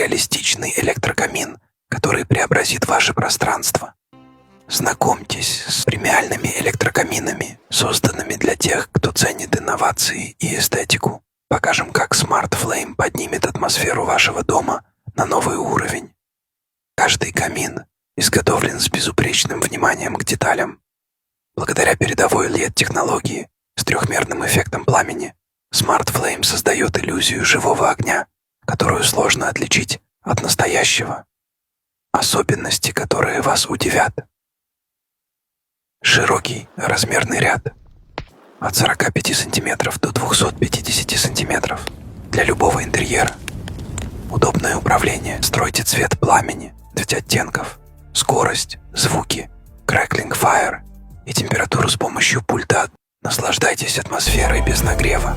реалистичный электрокамин, который преобразит ваше пространство. Знакомьтесь с премиальными электрокаминами, созданными для тех, кто ценит инновации и эстетику. Покажем, как Smart Flame поднимет атмосферу вашего дома на новый уровень. Каждый камин изготовлен с безупречным вниманием к деталям. Благодаря передовой LED-технологии с трехмерным эффектом пламени, Smart Flame создает иллюзию живого огня, которую сложно отличить от настоящего. Особенности, которые вас удивят. Широкий размерный ряд от 45 см до 250 см для любого интерьера. Удобное управление. Стройте цвет пламени, 5 оттенков, скорость, звуки, crackling fire и температуру с помощью пульта. Наслаждайтесь атмосферой без нагрева.